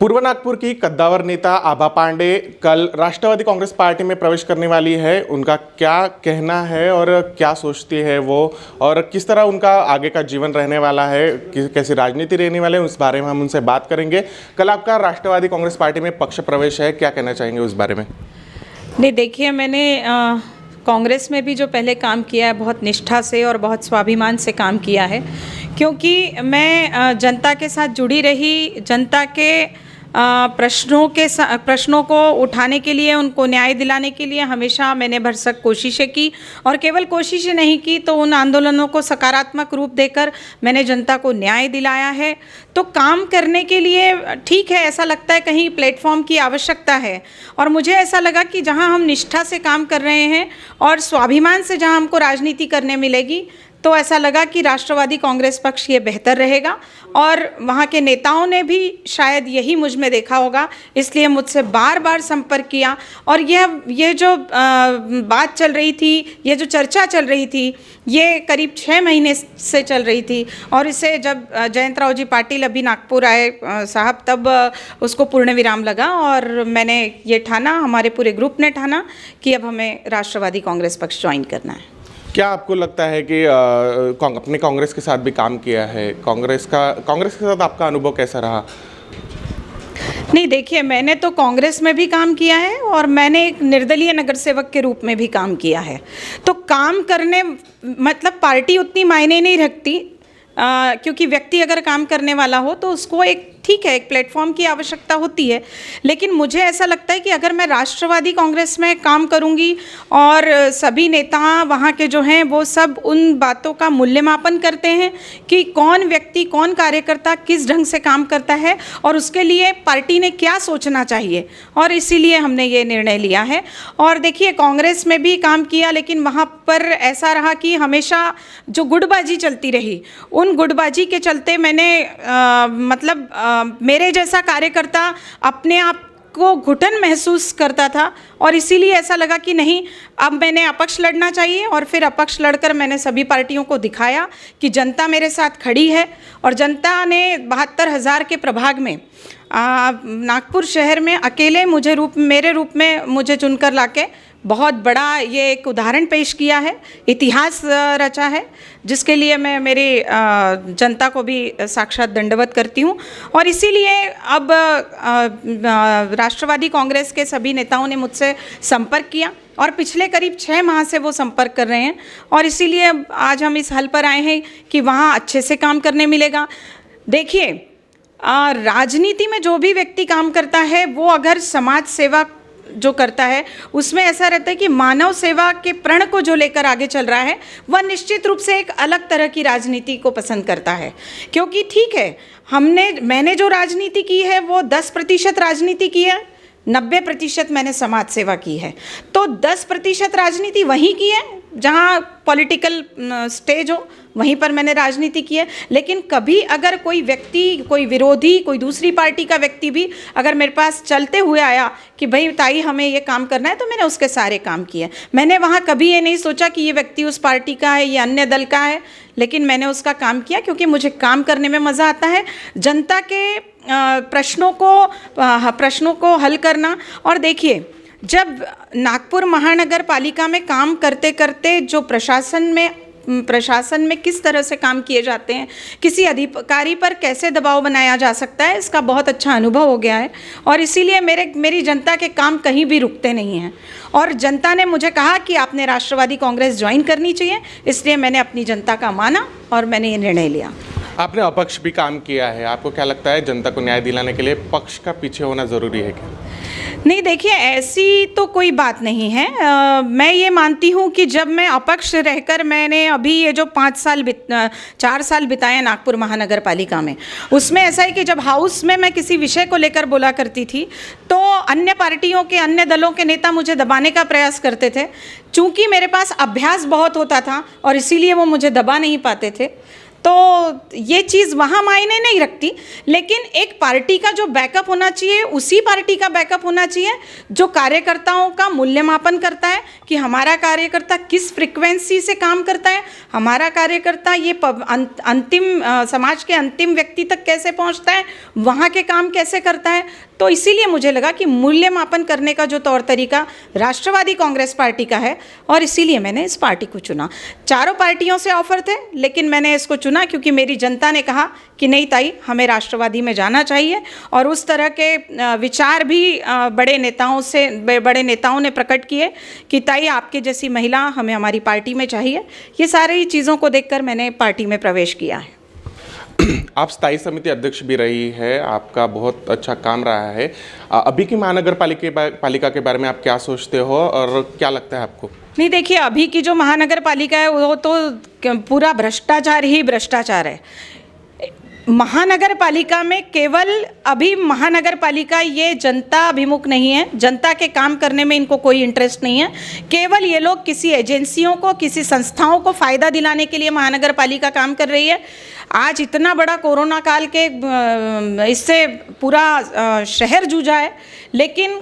पूर्व नागपुर की कद्दावर नेता आभा पांडे कल राष्ट्रवादी कांग्रेस पार्टी में प्रवेश करने वाली है। उनका क्या कहना है और क्या सोचती है वो, और किस तरह उनका आगे का जीवन रहने वाला है, कैसी राजनीति रहने वाले है, उस बारे में हम उनसे बात करेंगे। कल आपका राष्ट्रवादी कांग्रेस पार्टी में पक्ष प्रवेश है, क्या कहना चाहेंगे उस बारे में? नहीं, देखिए, मैंने कांग्रेस में भी जो पहले काम किया है, बहुत निष्ठा से और बहुत स्वाभिमान से काम किया है, क्योंकि मैं जनता के साथ जुड़ी रही। जनता के प्रश्नों को उठाने के लिए, उनको न्याय दिलाने के लिए हमेशा मैंने भरसक कोशिशें की, और केवल कोशिशें नहीं की तो उन आंदोलनों को सकारात्मक रूप देकर मैंने जनता को न्याय दिलाया है। तो काम करने के लिए ठीक है, ऐसा लगता है कहीं प्लेटफॉर्म की आवश्यकता है, और मुझे ऐसा लगा कि जहां हम निष्ठा से काम कर रहे हैं और स्वाभिमान से जहां हमको राजनीति करने मिलेगी, तो ऐसा लगा कि राष्ट्रवादी कांग्रेस पक्ष ये बेहतर रहेगा। और वहाँ के नेताओं ने भी शायद यही मुझ में देखा होगा, इसलिए मुझसे बार बार संपर्क किया। और ये जो बात चल रही थी, ये जो चर्चा चल रही थी, ये करीब 6 महीने से चल रही थी, और इसे जब जयंतराव जी पाटिल अभी नागपुर आए साहब, तब उसको पूर्ण विराम लगा, और मैंने ये ठाना, हमारे पूरे ग्रुप ने ठाना कि अब हमें राष्ट्रवादी कांग्रेस पक्ष ज्वाइन करना है। क्या आपको लगता है कि अपने कांग्रेस के साथ भी काम किया है, कांग्रेस के साथ आपका अनुभव कैसा रहा? नहीं, देखिए, मैंने तो कांग्रेस में भी काम किया है और मैंने एक निर्दलीय नगर सेवक के रूप में भी काम किया है। तो काम करने मतलब पार्टी उतनी मायने नहीं रखती, क्योंकि व्यक्ति अगर काम करने वाला हो तो उसको एक ठीक है, एक प्लेटफॉर्म की आवश्यकता होती है। लेकिन मुझे ऐसा लगता है कि अगर मैं राष्ट्रवादी कांग्रेस में काम करूंगी और सभी नेता वहाँ के जो हैं वो सब उन बातों का मूल्यमापन करते हैं कि कौन व्यक्ति, कौन कार्यकर्ता किस ढंग से काम करता है और उसके लिए पार्टी ने क्या सोचना चाहिए, और इसीलिए हमने ये निर्णय लिया है। और देखिए, कांग्रेस में भी काम किया, लेकिन वहाँ पर ऐसा रहा कि हमेशा जो गुटबाजी चलती रही, उन गुटबाजी के चलते मैंने मेरे जैसा कार्यकर्ता अपने आप को घुटन महसूस करता था, और इसीलिए ऐसा लगा कि नहीं, अब मैंने अपक्ष लड़ना चाहिए। और फिर अपक्ष लड़कर मैंने सभी पार्टियों को दिखाया कि जनता मेरे साथ खड़ी है, और जनता ने 72,000 के प्रभाग में नागपुर शहर में अकेले मेरे रूप में मुझे चुनकर लाके बहुत बड़ा ये एक उदाहरण पेश किया है, इतिहास रचा है, जिसके लिए मैं मेरी जनता को भी साक्षात दंडवत करती हूँ। और इसीलिए अब राष्ट्रवादी कांग्रेस के सभी नेताओं ने मुझसे संपर्क किया, और पिछले करीब 6 माह से वो संपर्क कर रहे हैं, और इसीलिए आज हम इस हल पर आए हैं कि वहाँ अच्छे से काम करने मिलेगा। देखिए, राजनीति में जो भी व्यक्ति काम करता है, वो अगर समाज सेवा जो करता है, उसमें ऐसा रहता है कि मानव सेवा के प्रण को जो लेकर आगे चल रहा है, वह निश्चित रूप से एक अलग तरह की राजनीति को पसंद करता है। क्योंकि ठीक है, मैंने जो राजनीति की है वो 10% राजनीति की है, 90% मैंने समाज सेवा की है। तो 10% राजनीति वहीं की है जहाँ पॉलिटिकल स्टेज हो, वहीं पर मैंने राजनीति की है। लेकिन कभी अगर कोई व्यक्ति, कोई विरोधी, कोई दूसरी पार्टी का व्यक्ति भी अगर मेरे पास चलते हुए आया कि भाई ताई हमें ये काम करना है, तो मैंने उसके सारे काम किए। मैंने वहाँ कभी ये नहीं सोचा कि ये व्यक्ति उस पार्टी का है, ये अन्य दल का है, लेकिन मैंने उसका काम किया क्योंकि मुझे काम करने में मज़ा आता है, जनता के प्रश्नों को हल करना। और देखिए, जब नागपुर महानगर पालिका में काम करते करते जो प्रशासन में किस तरह से काम किए जाते हैं, किसी अधिकारी पर कैसे दबाव बनाया जा सकता है, इसका बहुत अच्छा अनुभव हो गया है। और इसीलिए मेरी जनता के काम कहीं भी रुकते नहीं हैं, और जनता ने मुझे कहा कि आपने राष्ट्रवादी कांग्रेस ज्वाइन करनी चाहिए, इसलिए मैंने अपनी जनता का माना और मैंने ये निर्णय लिया। आपने अपक्ष भी काम किया है, आपको क्या लगता है जनता को न्याय दिलाने के लिए पक्ष का पीछे होना ज़रूरी है क्या? नहीं, देखिए, ऐसी तो कोई बात नहीं है। मैं ये मानती हूँ कि जब मैं अपक्ष रहकर मैंने अभी ये जो 4 साल बिताए नागपुर महानगर पालिका में, उसमें ऐसा है कि जब हाउस में मैं किसी विषय को लेकर बोला करती थी, तो अन्य पार्टियों के, अन्य दलों के नेता मुझे दबाने का प्रयास करते थे। चूँकि मेरे पास अभ्यास बहुत होता था और इसीलिए वो मुझे दबा नहीं पाते थे। तो ये चीज़ वहाँ मायने नहीं रखती, लेकिन एक पार्टी का जो बैकअप होना चाहिए उसी पार्टी का बैकअप होना चाहिए जो कार्यकर्ताओं का मूल्यमापन करता है कि हमारा कार्यकर्ता किस फ्रिक्वेंसी से काम करता है, हमारा कार्यकर्ता ये अंतिम समाज के अंतिम व्यक्ति तक कैसे पहुंचता है, वहाँ के काम कैसे करता है। तो इसीलिए मुझे लगा कि मूल्यमापन करने का जो तौर तरीका राष्ट्रवादी कांग्रेस पार्टी का है, और इसीलिए मैंने इस पार्टी को चुना। चारों पार्टियों से ऑफर थे, लेकिन मैंने इसको चुना क्योंकि मेरी जनता ने कहा कि नहीं ताई, हमें राष्ट्रवादी में जाना चाहिए। और उस तरह के विचार भी बड़े नेताओं ने प्रकट किए कि ताई आपके जैसी महिला हमें हमारी पार्टी में चाहिए। ये सारी चीज़ों को देखकर मैंने पार्टी में प्रवेश किया है। आप स्थायी समिति अध्यक्ष भी रही है, आपका बहुत अच्छा काम रहा है। अभी की महानगर पालिका के बारे में आप क्या सोचते हो और क्या लगता है आपको? नहीं, देखिए, अभी की जो महानगर पालिका है वो तो पूरा भ्रष्टाचार ही भ्रष्टाचार है। महानगर पालिका में केवल अभी महानगर पालिका ये जनता अभिमुख नहीं है, जनता के काम करने में इनको कोई इंटरेस्ट नहीं है। केवल ये लोग किसी एजेंसियों को, किसी संस्थाओं को फ़ायदा दिलाने के लिए महानगर पालिका काम कर रही है। आज इतना बड़ा कोरोना काल के इससे पूरा शहर जूझा है, लेकिन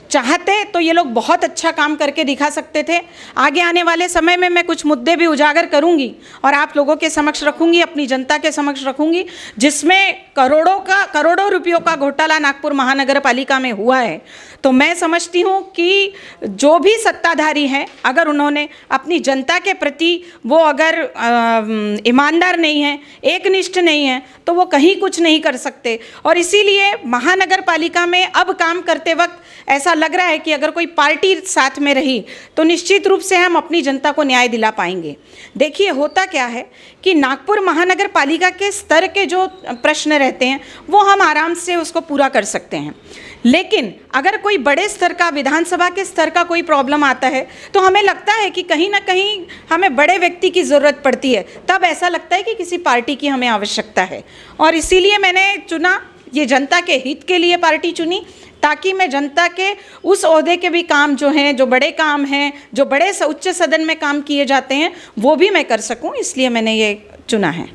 चाहते तो ये लोग बहुत अच्छा काम करके दिखा सकते थे। आगे आने वाले समय में मैं कुछ मुद्दे भी उजागर करूंगी और आप लोगों के समक्ष रखूंगी, अपनी जनता के समक्ष रखूंगी, जिसमें करोड़ों रुपयों का घोटाला नागपुर महानगर पालिका में हुआ है। तो मैं समझती हूँ कि जो भी सत्ताधारी हैं, अगर उन्होंने अपनी जनता के प्रति वो अगर ईमानदार नहीं है, एकनिष्ठ नहीं है, तो वो कहीं कुछ नहीं कर सकते। और इसीलिए महानगर पालिका में अब काम करते वक्त ऐसा लग रहा है कि अगर कोई पार्टी साथ में रही तो निश्चित रूप से हम अपनी जनता को न्याय दिला पाएंगे। देखिए, होता क्या है कि नागपुर महानगर पालिका के स्तर के जो प्रश्न रहते हैं वो हम आराम से उसको पूरा कर सकते हैं, लेकिन अगर कोई बड़े स्तर का, विधानसभा के स्तर का कोई प्रॉब्लम आता है तो हमें लगता है कि कहीं ना कहीं हमें बड़े व्यक्ति की ज़रूरत पड़ती है। तब ऐसा लगता है कि किसी पार्टी की हमें आवश्यकता है, और इसीलिए मैंने चुना, ये जनता के हित के लिए पार्टी चुनी, ताकि मैं जनता के उस ओहदे के भी काम जो हैं, जो बड़े काम हैं, जो बड़े उच्च सदन में काम किए जाते हैं, वो भी मैं कर सकूं। इसलिए मैंने ये चुना है।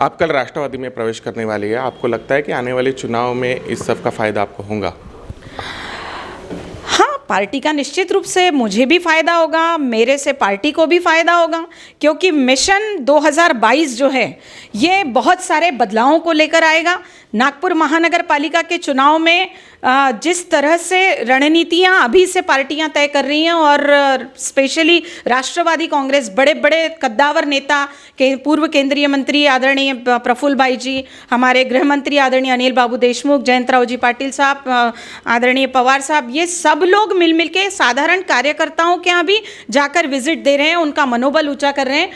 आप कल राष्ट्रवादी में प्रवेश करने वाली है, आपको लगता है कि आने वाले चुनाव में इस सब का फायदा आपको होगा? हाँ, पार्टी का निश्चित रूप से मुझे भी फायदा होगा, मेरे से पार्टी को भी फायदा होगा, क्योंकि मिशन 2022 जो है ये बहुत सारे बदलावों को लेकर आएगा। नागपुर महानगर पालिका के चुनाव में जिस तरह से रणनीतियां अभी से पार्टियां तय कर रही हैं, और स्पेशली राष्ट्रवादी कांग्रेस, बड़े बड़े कद्दावर नेता के पूर्व केंद्रीय मंत्री आदरणीय प्रफुल्ल भाई जी, हमारे गृह मंत्री आदरणीय अनिल बाबू देशमुख, जयंतराव जी पाटिल साहब, आदरणीय पवार साहब, ये सब लोग मिल के साधारण कार्यकर्ताओं के यहाँ भी जाकर विजिट दे रहे हैं, उनका मनोबल ऊंचा कर रहे हैं,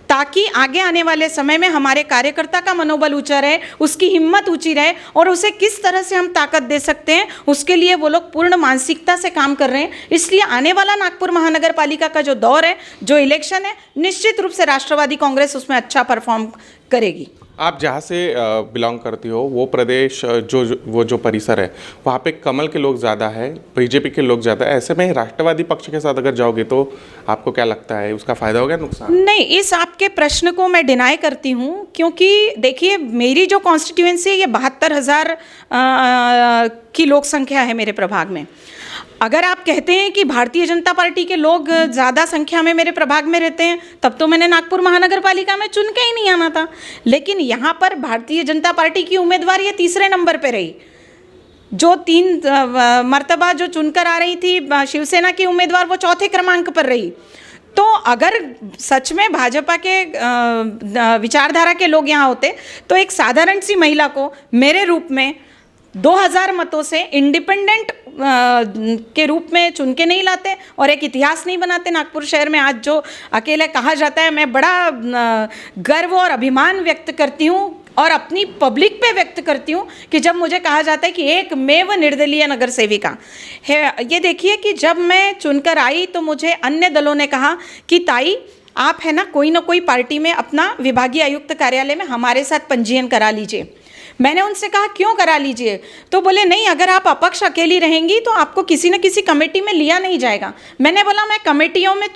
ताकि आगे आने वाले समय में हमारे कार्यकर्ता का मनोबल ऊंचा रहे, उसकी हिम्मत ऊंची रहे, और उसे किस तरह से हम ताकत दे सकते हैं उसके लिए वो लोग पूर्ण मानसिकता से काम कर रहे हैं। इसलिए आने वाला नागपुर महानगर पालिका का जो दौर है, जो इलेक्शन है, निश्चित रूप से राष्ट्रवादी कांग्रेस उसमें अच्छा परफॉर्म करेगी। आप जहाँ से बिलोंग करती हो वो प्रदेश, जो परिसर है, वहाँ पे कमल के लोग ज़्यादा है, बीजेपी के लोग ज़्यादा है। ऐसे में राष्ट्रवादी पक्ष के साथ अगर जाओगे तो आपको क्या लगता है, उसका फ़ायदा होगा, नुकसान? नहीं, इस आपके प्रश्न को मैं डिनाई करती हूँ, क्योंकि देखिए, मेरी जो कॉन्स्टिट्यूएंसी है ये 72,000 की लोक संख्या है मेरे प्रभाग में। अगर आप कहते हैं कि भारतीय जनता पार्टी के लोग ज़्यादा संख्या में मेरे प्रभाग में रहते हैं, तब तो मैंने नागपुर महानगर पालिका में चुन के ही नहीं आना था। लेकिन यहाँ पर भारतीय जनता पार्टी की उम्मीदवार ये तीसरे नंबर पे रही, जो 3 मर्तबा जो चुनकर आ रही थी शिवसेना की उम्मीदवार, वो चौथे क्रमांक पर रही। तो अगर सच में भाजपा के विचारधारा के लोग यहाँ होते तो एक साधारण सी महिला को मेरे रूप में 2000 मतों से इंडिपेंडेंट के रूप में चुन के नहीं लाते और एक इतिहास नहीं बनाते नागपुर शहर में। आज जो अकेले कहा जाता है, मैं बड़ा गर्व और अभिमान व्यक्त करती हूँ और अपनी पब्लिक पे व्यक्त करती हूँ कि जब मुझे कहा जाता है कि एक मेव निर्दलीय नगर सेविका है। ये देखिए कि जब मैं चुनकर आई तो मुझे अन्य दलों ने कहा कि ताई, आप है ना कोई पार्टी में अपना विभागीय आयुक्त कार्यालय में हमारे साथ पंजीयन करा लीजिए। मैंने उनसे कहा क्यों करा लीजिए, तो बोले नहीं, अगर आप अपक्ष अकेली रहेंगी तो आपको किसी न किसी कमेटी में लिया नहीं जाएगा। मैंने बोला मैं कमेटियों में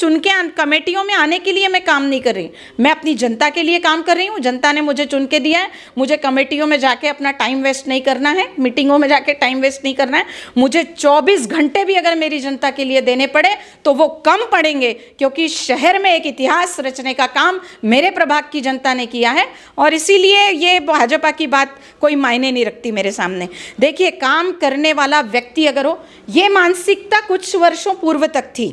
कमेटियों में आने के लिए मैं काम नहीं कर रही, मैं अपनी जनता के लिए काम कर रही हूँ। जनता ने मुझे चुन के दिया है, मुझे कमेटियों में जाके अपना टाइम वेस्ट नहीं करना है, मीटिंगों में जाके टाइम वेस्ट नहीं करना है। मुझे 24 घंटे भी अगर मेरी जनता के लिए देने पड़े तो वो कम पड़ेंगे, क्योंकि शहर में एक इतिहास रचने का काम मेरे प्रभाग की जनता ने किया है और इसीलिए ये भाजपा की बात कोई मायने नहीं रखती मेरे सामने। देखिए, काम करने वाला व्यक्ति अगर हो, ये मानसिकता कुछ वर्षों पूर्व तक थी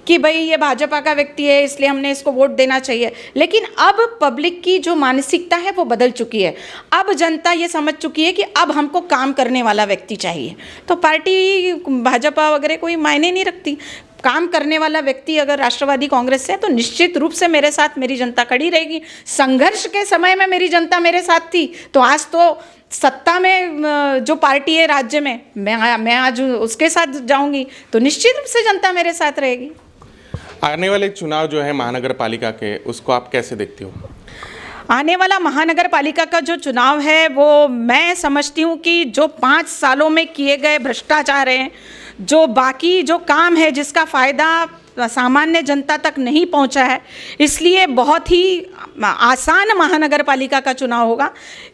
कि भाई ये भाजपा का व्यक्ति है इसलिए हमने इसको वोट देना चाहिए, लेकिन अब पब्लिक की जो मानसिकता है वो बदल चुकी है। अब जनता ये समझ चुकी है कि अब हमको काम करने वाला व्यक्ति चाहिए, तो पार्टी भाजपा वगैरह कोई मायने नहीं रखती। काम करने वाला व्यक्ति अगर राष्ट्रवादी कांग्रेस से है तो निश्चित रूप से मेरे साथ मेरी जनता खड़ी रहेगी। संघर्ष के समय में मेरी जनता मेरे साथ थी, तो आज तो सत्ता में जो पार्टी है राज्य में, मैं आज उसके साथ जाऊंगी तो निश्चित रूप से जनता मेरे साथ रहेगी। आने वाले चुनाव जो है महानगर पालिका के, उसको आप कैसे देखती हो? आने वाला महानगर पालिका का जो चुनाव है वो मैं समझती हूँ कि जो 5 सालों में किए गए भ्रष्टाचार हैं, जो बाकी जो काम है जिसका फ़ायदा सामान्य जनता तक नहीं पहुंचा है, इसलिए बहुत ही आसान महानगर पालिका का चुनाव होगा।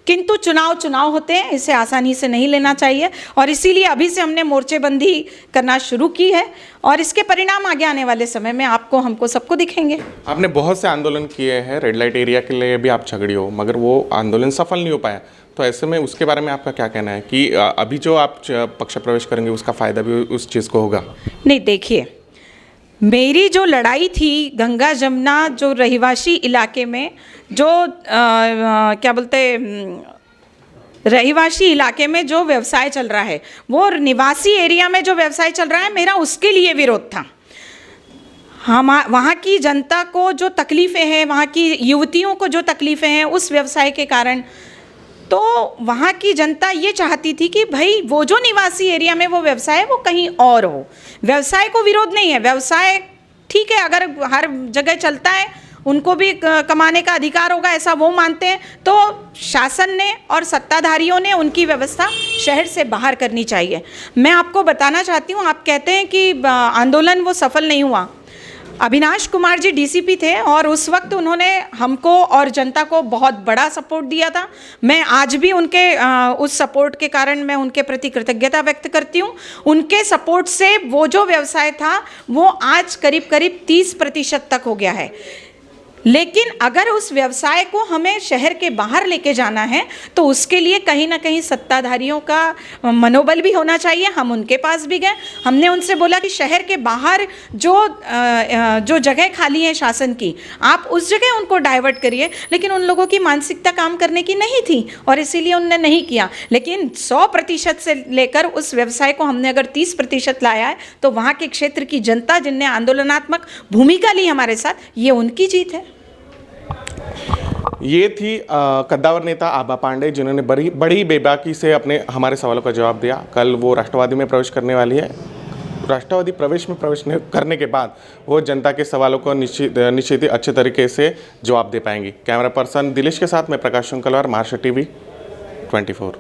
किंतु चुनाव होते हैं, इसे आसानी से नहीं लेना चाहिए और इसीलिए अभी से हमने मोर्चेबंदी करना शुरू की है और इसके परिणाम आगे आने वाले समय में आपको हमको सबको दिखेंगे। आपने बहुत से आंदोलन किए हैं, रेड लाइट एरिया के लिए भी आप झगड़ी हो, मगर वो आंदोलन सफल नहीं हो पाया, तो ऐसे में उसके बारे में आपका क्या कहना है कि अभी जो आप पक्ष प्रवेश करेंगे उसका फ़ायदा भी उस चीज़ को होगा? नहीं, देखिए, मेरी जो लड़ाई थी गंगा जमुना जो रहिवासी इलाके में जो क्या बोलते रहिवासी इलाके में जो व्यवसाय चल रहा है, वो निवासी एरिया में जो व्यवसाय चल रहा है, मेरा उसके लिए विरोध था। हम वहाँ की जनता को जो तकलीफ़ें हैं, वहाँ की युवतियों को जो तकलीफ़ें हैं उस व्यवसाय के कारण, तो वहाँ की जनता ये चाहती थी कि भाई वो जो निवासी एरिया में वो व्यवसाय है वो कहीं और हो। व्यवसाय को विरोध नहीं है, व्यवसाय ठीक है, अगर हर जगह चलता है उनको भी कमाने का अधिकार होगा, ऐसा वो मानते हैं, तो शासन ने और सत्ताधारियों ने उनकी व्यवस्था शहर से बाहर करनी चाहिए। मैं आपको बताना चाहती हूँ, आप कहते हैं कि आंदोलन वो सफल नहीं हुआ। अविनाश कुमार जी डीसीपी थे और उस वक्त उन्होंने हमको और जनता को बहुत बड़ा सपोर्ट दिया था। मैं आज भी उनके उस सपोर्ट के कारण मैं उनके प्रति कृतज्ञता व्यक्त करती हूँ। उनके सपोर्ट से वो जो व्यवसाय था वो आज करीब करीब 30% तक हो गया है। लेकिन अगर उस व्यवसाय को हमें शहर के बाहर लेके जाना है तो उसके लिए कहीं ना कहीं सत्ताधारियों का मनोबल भी होना चाहिए। हम उनके पास भी गए, हमने उनसे बोला कि शहर के बाहर जो जगह खाली है शासन की, आप उस जगह उनको डाइवर्ट करिए, लेकिन उन लोगों की मानसिकता काम करने की नहीं थी और इसीलिए उनने नहीं किया। लेकिन 100% से लेकर उस व्यवसाय को हमने अगर 30% लाया है तो वहाँ के क्षेत्र की जनता जिनने आंदोलनात्मक भूमिका ली हमारे साथ, ये उनकी जीत है। ये थी कद्दावर नेता आभा पांडे, जिन्होंने बड़ी बेबाकी से हमारे सवालों का जवाब दिया। कल वो राष्ट्रवादी में प्रवेश करने वाली है। राष्ट्रवादी प्रवेश करने के बाद वो जनता के सवालों को निश्चित अच्छे तरीके से जवाब दे पाएंगी। कैमरा पर्सन दिलेश के साथ मैं प्रकाश शुंकलवार, महाराष्ट्र टीवी 24।